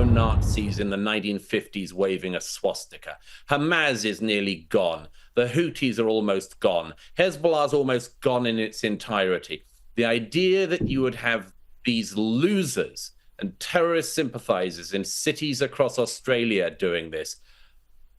neo-Nazis in the 1950s waving a swastika. Hamas is nearly gone. The Houthis are almost gone. Hezbollah's almost gone in its entirety. The idea that you would have these losers and terrorist sympathizers in cities across Australia doing this,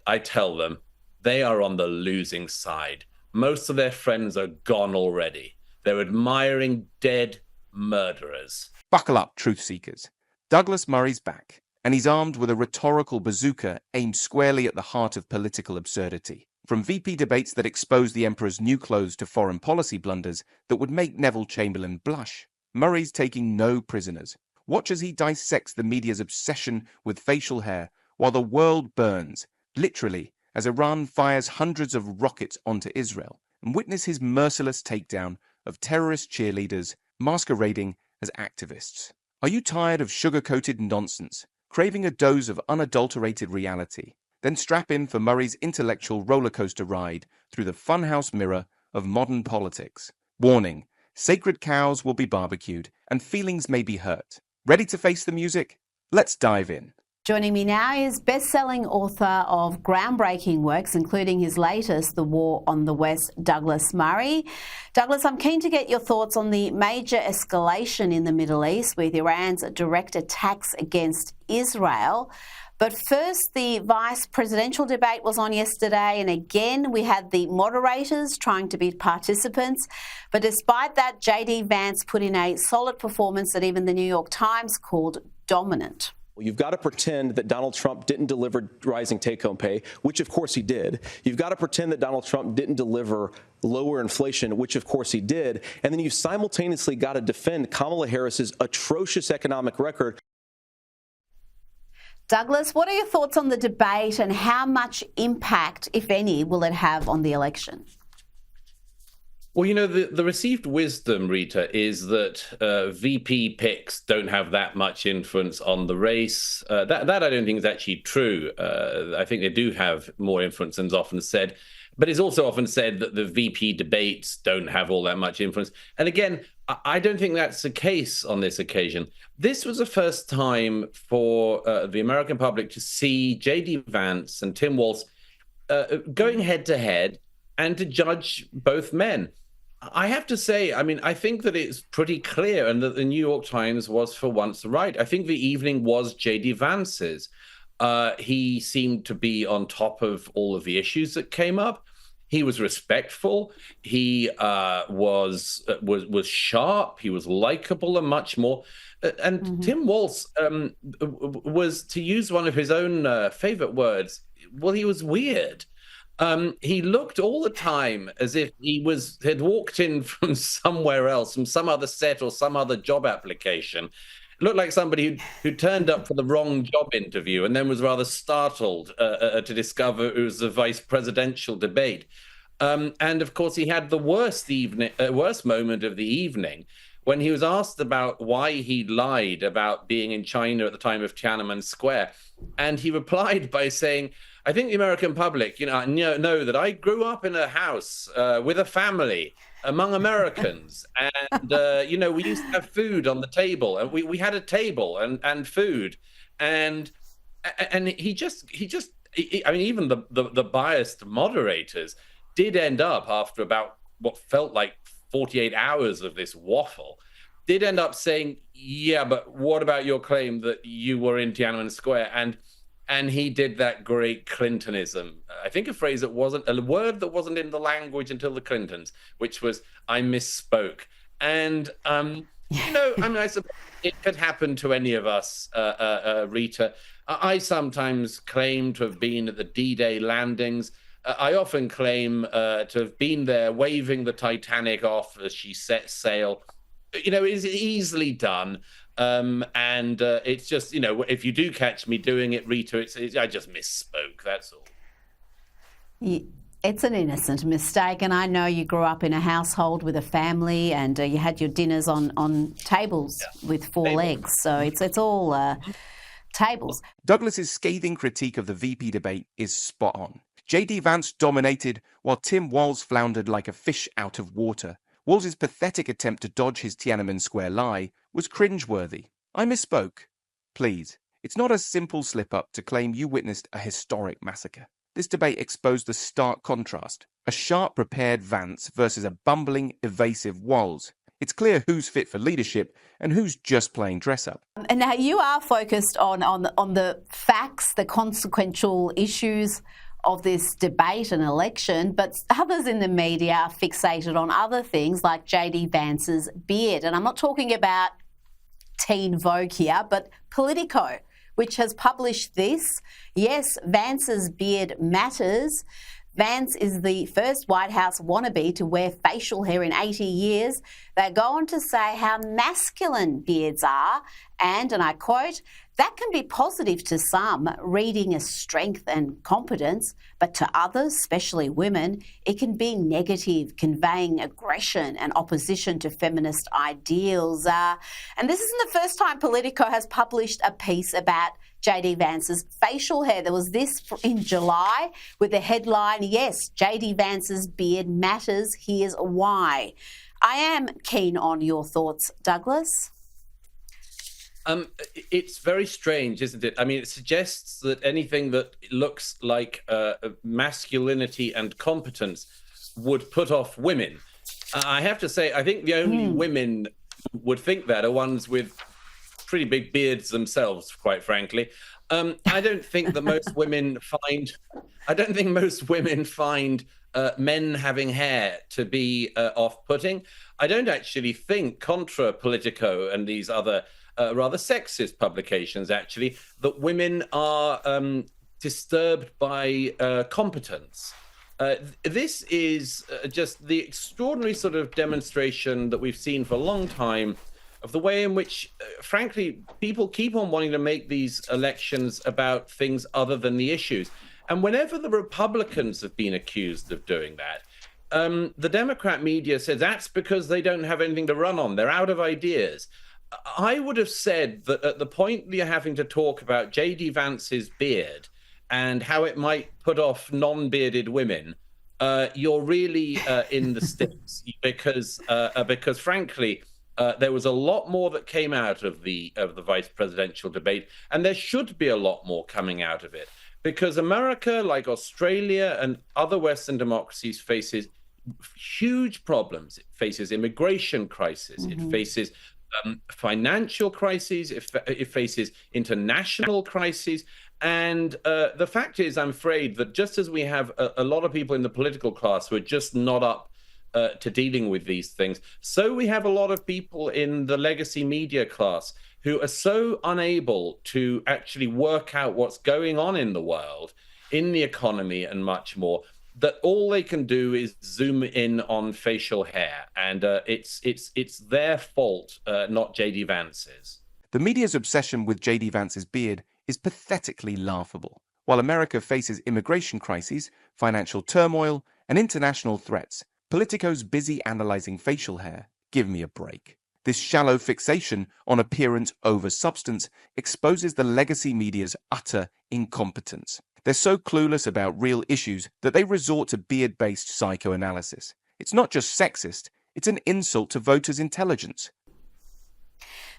I tell them, they are on the losing side. Most of their friends are gone already. They're admiring dead murderers. Buckle up, truth seekers. Douglas Murray's back, and he's armed with a rhetorical bazooka aimed squarely at the heart of political absurdity. From VP debates that expose the Emperor's new clothes to foreign policy blunders that would make Neville Chamberlain blush, Murray's taking no prisoners. Watch as he dissects the media's obsession with facial hair while the world burns, literally, as Iran fires hundreds of rockets onto Israel, and witness his merciless takedown of terrorist cheerleaders masquerading as activists. Are you tired of sugar-coated nonsense, craving a dose of unadulterated reality? Then strap in for Murray's intellectual rollercoaster ride through the funhouse mirror of modern politics. Warning, sacred cows will be barbecued and feelings may be hurt. Ready to face the music? Let's dive in. Joining me now is best-selling author of groundbreaking works, including his latest, The War on the West, Douglas Murray. Douglas, I'm keen to get your thoughts on the major escalation in the Middle East with Iran's direct attacks against Israel. But first, the vice presidential debate was on yesterday, and again we had the moderators trying to be participants. But despite that, J.D. Vance put in a solid performance that even the New York Times called dominant. Well, you've got to pretend that Donald Trump didn't deliver rising take-home pay, which of course he did. You've got to pretend that Donald Trump didn't deliver lower inflation, which of course he did. And then you've simultaneously got to defend Kamala Harris's atrocious economic record. Douglas, what are your thoughts on the debate and how much impact, if any, will it have on the election? Well, you know, the received wisdom, Rita, is that VP picks don't have that much influence on the race. That I don't think is actually true. I think they do have more influence than is often said. But it's also often said that the VP debates don't have all that much influence. And again, I don't think that's the case on this occasion. This was the first time for the American public to see J.D. Vance and Tim Walz going head-to-head and to judge both men. I have to say, I mean, I think that it's pretty clear and that the New York Times was for once right. I think the evening was J.D. Vance's. He seemed to be on top of all of the issues that came up. He was respectful. He was sharp. He was likable and much more. And Tim Walz was, to use one of his own favorite words, well, he was weird. He looked all the time as if he had walked in from somewhere else, from some other set or some other job application. It looked like somebody who turned up for the wrong job interview and then was rather startled to discover it was the vice presidential debate. And of course, he had the worst moment of the evening when he was asked about why he lied about being in China at the time of Tiananmen Square. And he replied by saying, I think the American public, know that I grew up in a house with a family among Americans. And, we used to have food on the table, and we had a table and food. And he just, I mean, even the biased moderators did end up, after about what felt like 48 hours of this waffle, did end up saying, yeah, but what about your claim that you were in Tiananmen Square? And he did that great Clintonism. I think a word that wasn't in the language until the Clintons, which was, I misspoke. And, I mean, I suppose it could happen to any of us, Rita. I sometimes claim to have been at the D-Day landings. I often claim to have been there waving the Titanic off as she set sail. It's easily done. And it's just, if you do catch me doing it, Rita, I just misspoke, that's all. It's an innocent mistake, and I know you grew up in a household with a family and you had your dinners on tables with four legs, so it's all tables. Douglas's scathing critique of the VP debate is spot on. J.D. Vance dominated while Tim Walz floundered like a fish out of water. Walz's pathetic attempt to dodge his Tiananmen Square lie was cringeworthy. I misspoke. Please, It's not a simple slip-up to claim you witnessed a historic massacre. This debate exposed the stark contrast, a sharp prepared Vance versus a bumbling, evasive Walz. It's clear who's fit for leadership and who's just playing dress-up. And now you are focused on the facts, the consequential issues of this debate and election, but others in the media are fixated on other things like JD Vance's beard. And I'm not talking about Teen Vogue here, but Politico, which has published this. Yes, Vance's beard matters. Vance is the first White House wannabe to wear facial hair in 80 years. They go on to say how masculine beards are, and I quote, that can be positive to some, reading as strength and competence, but to others, especially women, it can be negative, conveying aggression and opposition to feminist ideals. And this isn't the first time Politico has published a piece about JD Vance's facial hair. There was this in July with the headline, yes, JD Vance's beard matters, here's why. I am keen on your thoughts, Douglas. It's very strange, isn't it? I mean, it suggests that anything that looks like masculinity and competence would put off women. I have to say, I think the only women would think that are ones with pretty big beards themselves, quite frankly. I don't think that most women find. I don't think most women find men having hair to be off-putting. I don't actually think, contra Politico and these other rather sexist publications, actually, that women are disturbed by competence. This is just the extraordinary sort of demonstration that we've seen for a long time of the way in which, frankly, people keep on wanting to make these elections about things other than the issues. And whenever the Republicans have been accused of doing that, the Democrat media says that's because they don't have anything to run on. They're out of ideas. I would have said that at the point you're having to talk about J.D. Vance's beard and how it might put off non-bearded women, you're really in the sticks because frankly, there was a lot more that came out of the vice presidential debate, and there should be a lot more coming out of it, because America, like Australia and other Western democracies, faces huge problems. It faces immigration crisis. It faces financial crises. It faces international crises. And the fact is, I'm afraid that just as we have a lot of people in the political class who are just not up to dealing with these things, so we have a lot of people in the legacy media class who are so unable to actually work out what's going on in the world, in the economy and much more, that all they can do is zoom in on facial hair. And it's their fault, not J.D. Vance's. The media's obsession with J.D. Vance's beard is pathetically laughable. While America faces immigration crises, financial turmoil, and international threats, Politico's busy analyzing facial hair. Give me a break. This shallow fixation on appearance over substance exposes the legacy media's utter incompetence. They're so clueless about real issues that they resort to beard-based psychoanalysis. It's not just sexist, it's an insult to voters' intelligence.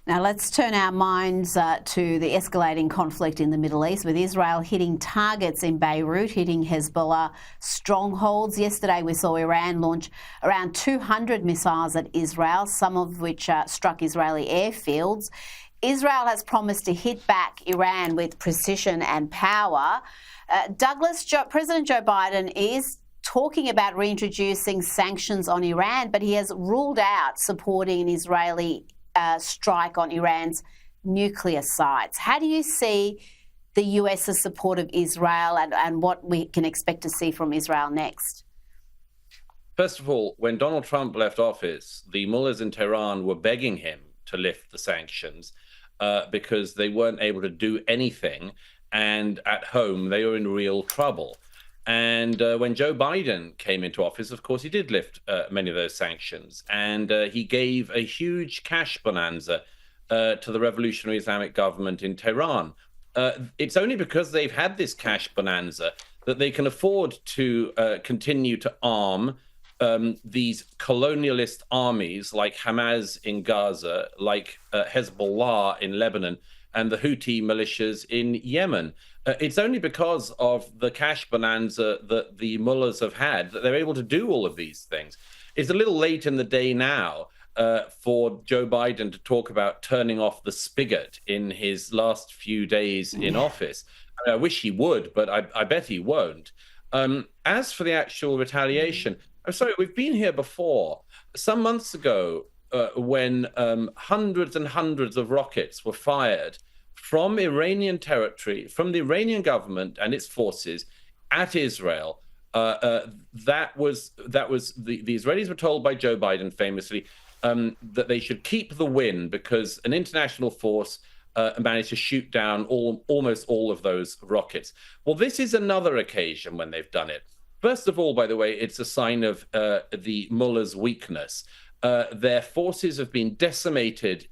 Now let's turn our minds to the escalating conflict in the Middle East, with Israel hitting targets in Beirut, hitting Hezbollah strongholds. Yesterday we saw Iran launch around 200 missiles at Israel, some of which struck Israeli airfields. Israel has promised to hit back Iran with precision and power. Douglas, President Joe Biden is talking about reintroducing sanctions on Iran, but he has ruled out supporting an Israeli strike on Iran's nuclear sites. How do you see the US's support of Israel and what we can expect to see from Israel next? First of all, when Donald Trump left office, the mullahs in Tehran were begging him to lift the sanctions because they weren't able to do anything, and at home they were in real trouble. And when Joe Biden came into office, of course, he did lift many of those sanctions, and he gave a huge cash bonanza to the revolutionary Islamic government in Tehran. It's only because they've had this cash bonanza that they can afford to continue to arm these colonialist armies like Hamas in Gaza, like Hezbollah in Lebanon, and the Houthi militias in Yemen. It's only because of the cash bonanza that the mullahs have had that they're able to do all of these things. It's a little late in the day now for Joe Biden to talk about turning off the spigot in his last few days in office. I wish he would, but I bet he won't. As for the actual retaliation, I'm sorry, we've been here before. Some months ago, when hundreds and hundreds of rockets were fired from Iranian territory, from the Iranian government and its forces at Israel, that was the Israelis were told by Joe Biden famously that they should keep the win because an international force managed to shoot down almost all of those rockets. Well, this is another occasion when they've done it. First of all, by the way, it's a sign of the mullahs' weakness. Their forces have been decimated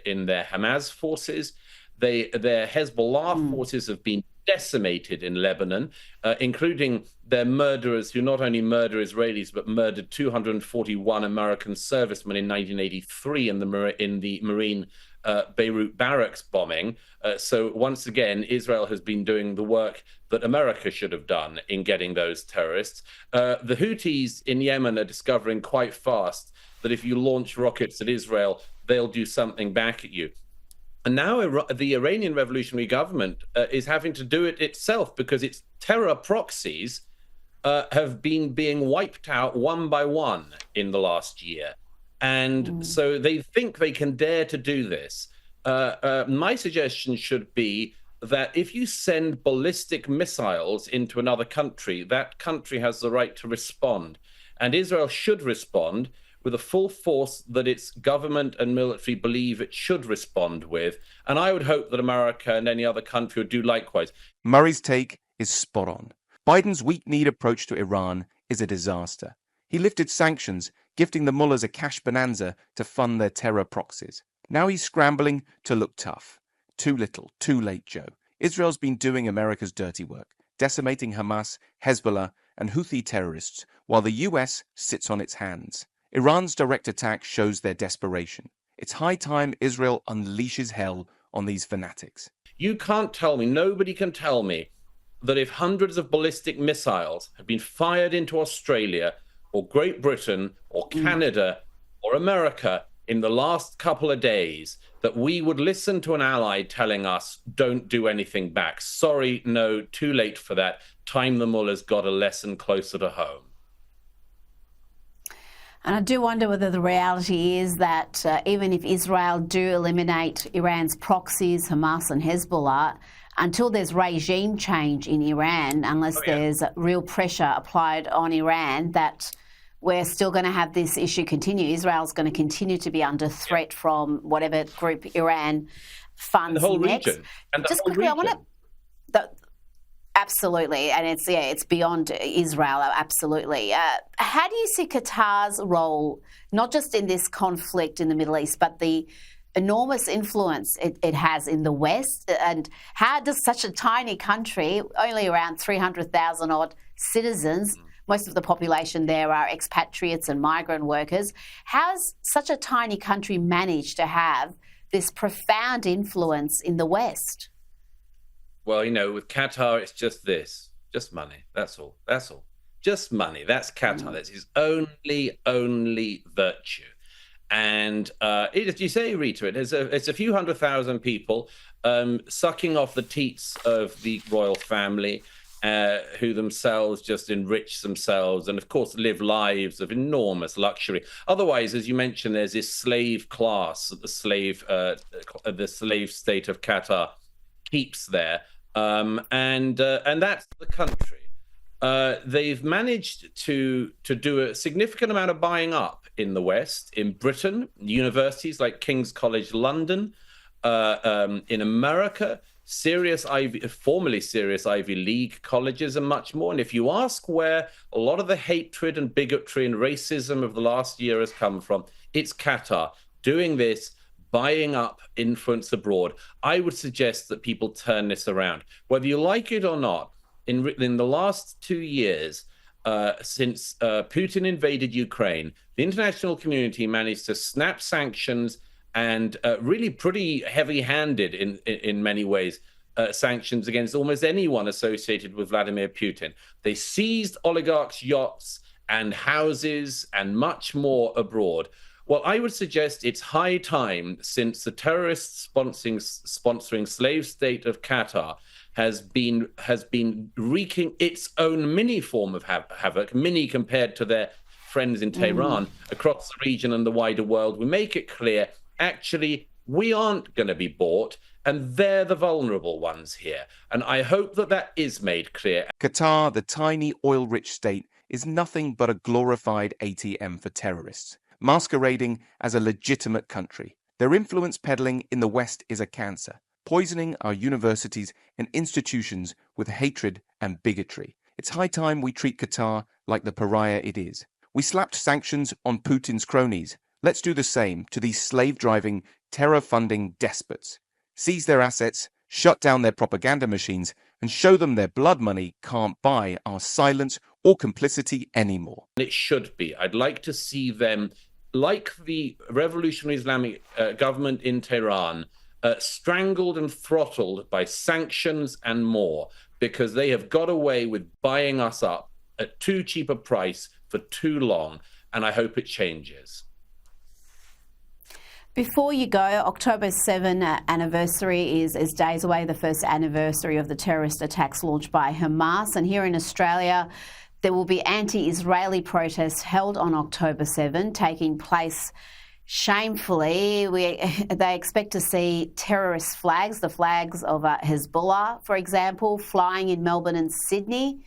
in their Hamas forces. Their Hezbollah forces have been decimated in Lebanon, including their murderers who not only murder Israelis, but murdered 241 American servicemen in 1983 in the Marine Beirut barracks bombing. So once again, Israel has been doing the work that America should have done in getting those terrorists. The Houthis in Yemen are discovering quite fast that if you launch rockets at Israel, they'll do something back at you. And now the Iranian Revolutionary Government is having to do it itself because its terror proxies have been being wiped out one by one in the last year. And so they think they can dare to do this. My suggestion should be that if you send ballistic missiles into another country, that country has the right to respond. And Israel should respond with the full force that its government and military believe it should respond with. And I would hope that America and any other country would do likewise. Murray's take is spot on. Biden's weak-kneed approach to Iran is a disaster. He lifted sanctions, gifting the mullahs a cash bonanza to fund their terror proxies. Now he's scrambling to look tough. Too little, too late, Joe. Israel's been doing America's dirty work, decimating Hamas, Hezbollah, and Houthi terrorists, while the US sits on its hands. Iran's direct attack shows their desperation. It's high time Israel unleashes hell on these fanatics. You can't tell me, nobody can tell me, that if hundreds of ballistic missiles had been fired into Australia or Great Britain or Canada or America in the last couple of days, that we would listen to an ally telling us, don't do anything back. Sorry, no, too late for that. Time the mullahs got a lesson closer to home. And I do wonder whether the reality is that even if Israel do eliminate Iran's proxies, Hamas and Hezbollah, until there's regime change in Iran, unless there's real pressure applied on Iran, that we're still going to have this issue continue. Israel's going to continue to be under threat from whatever group Iran funds and the whole next. Region. And the Just whole quickly, region. I want to... Absolutely, and it's beyond Israel, absolutely. How do you see Qatar's role, not just in this conflict in the Middle East, but the enormous influence it has in the West? And how does such a tiny country, only around 300,000 odd citizens, most of the population there are expatriates and migrant workers, how has such a tiny country managed to have this profound influence in the West? Well, with Qatar, it's just this, just money. That's all. Just money. That's Qatar. That's his only virtue. And as you say, Rita, it's a few 100,000 people sucking off the teats of the royal family, who themselves just enrich themselves and, of course, live lives of enormous luxury. Otherwise, as you mentioned, there's this slave class that the slave state of Qatar keeps there. And that's the country. They've managed to do a significant amount of buying up in the West, in Britain, universities like King's College London, in America, formerly serious Ivy League colleges and much more. And if you ask where a lot of the hatred and bigotry and racism of the last year has come from, it's Qatar doing this, buying up influence abroad. I would suggest that people turn this around. Whether you like it or not, in the last 2 years, since Putin invaded Ukraine, the international community managed to snap sanctions and really pretty heavy-handed in many ways. Sanctions against almost anyone associated with Vladimir Putin. They seized oligarchs' yachts and houses and much more abroad. Well, I would suggest it's high time, since the terrorist sponsoring slave state of Qatar has been wreaking its own mini form of havoc, mini compared to their friends in Tehran, across the region and the wider world. We make it clear, actually, we aren't going to be bought, and they're the vulnerable ones here. And I hope that that is made clear. Qatar, the tiny oil-rich state, is nothing but a glorified ATM for terrorists, masquerading as a legitimate country. Their influence peddling in the West is a cancer, poisoning our universities and institutions with hatred and bigotry. It's high time we treat Qatar like the pariah it is. We slapped sanctions on Putin's cronies. Let's do the same to these slave-driving, terror-funding despots. Seize their assets, shut down their propaganda machines, and show them their blood money can't buy our silence or complicity anymore. It should be. I'd like to see them, like the Revolutionary Islamic government in Tehran, strangled and throttled by sanctions and more, because they have got away with buying us up at too cheap a price for too long, and I hope it changes. Before you go, October 7 anniversary is days away, the first anniversary of the terrorist attacks launched by Hamas. And here in Australia, there will be anti-Israeli protests held on October 7, taking place shamefully. They expect to see terrorist flags, the flags of Hezbollah, for example, flying in Melbourne and Sydney.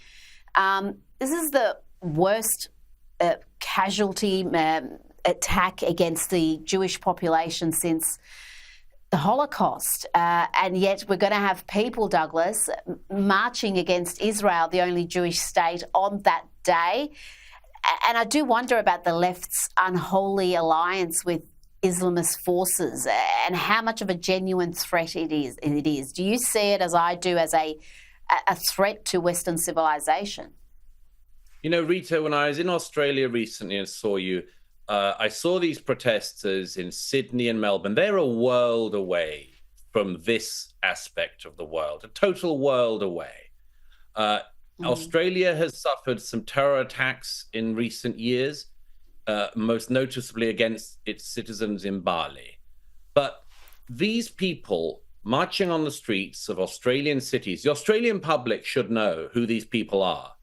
This is the worst casualty attack against the Jewish population since the Holocaust. And yet we're going to have people, Douglas, marching against Israel, the only Jewish state, on that day. And I do wonder about the left's unholy alliance with Islamist forces and how much of a genuine threat it is. Do you see it, as I do, as a threat to Western civilization? You know, Rita, when I was in Australia recently and saw you, I saw these protesters in Sydney and Melbourne. They're a world away from this aspect of the world, a total world away. Australia has suffered some terror attacks in recent years, most noticeably against its citizens in Bali. But these people marching on the streets of Australian cities, the Australian public should know who these people are.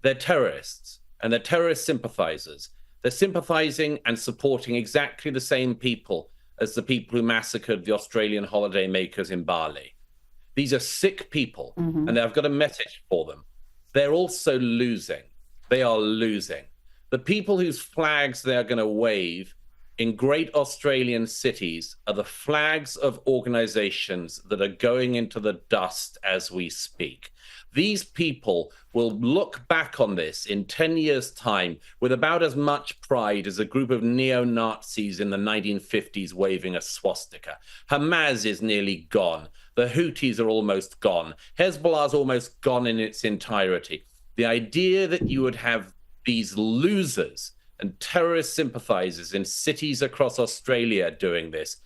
They're terrorists, and they're terrorist sympathizers. They're sympathizing and supporting exactly the same people as the people who massacred the Australian holidaymakers in Bali. These are sick people, and I've got a message for them. They're also losing. They are losing. The people whose flags they're going to wave in great Australian cities are the flags of organizations that are going into the dust as we speak. These people will look back on this in 10 years' time with about as much pride as a group of neo-Nazis in the 1950s waving a swastika. Hamas is nearly gone. The Houthis are almost gone. Hezbollah's almost gone in its entirety. The idea that you would have these losers and terrorist sympathizers in cities across Australia doing this,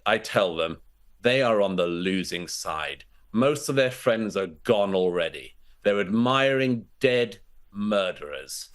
I tell them, they are on the losing side. Most of their friends are gone already. They're admiring dead murderers.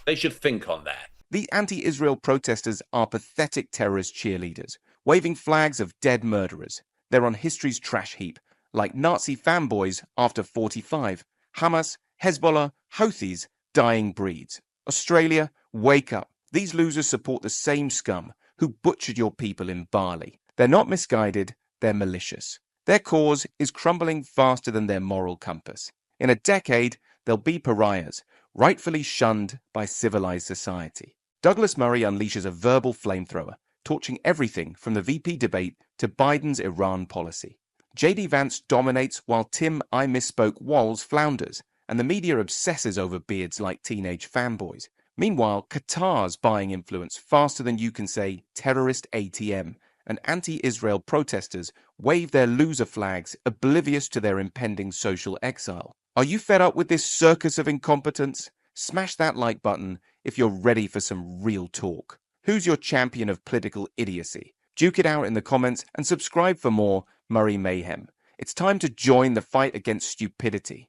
They should think on that. The anti-Israel protesters are pathetic terrorist cheerleaders, waving flags of dead murderers. They're on history's trash heap, like Nazi fanboys after 45. Hamas, Hezbollah, Houthis, dying breeds. Australia, wake up. These losers support the same scum who butchered your people in Bali. They're not misguided, they're malicious. Their cause is crumbling faster than their moral compass. In a decade, they'll be pariahs, rightfully shunned by civilized society. Douglas Murray unleashes a verbal flamethrower, torching everything from the VP debate to Biden's Iran policy. J.D. Vance dominates while Tim I Misspoke Walls flounders, and the media obsesses over beards like teenage fanboys. Meanwhile, Qatar's buying influence faster than you can say terrorist ATM, and anti-Israel protesters wave their loser flags oblivious to their impending social exile. Are you fed up with this circus of incompetence? Smash that like button if you're ready for some real talk. Who's your champion of political idiocy? Duke it out in the comments and subscribe for more Murray Mayhem. It's time to join the fight against stupidity.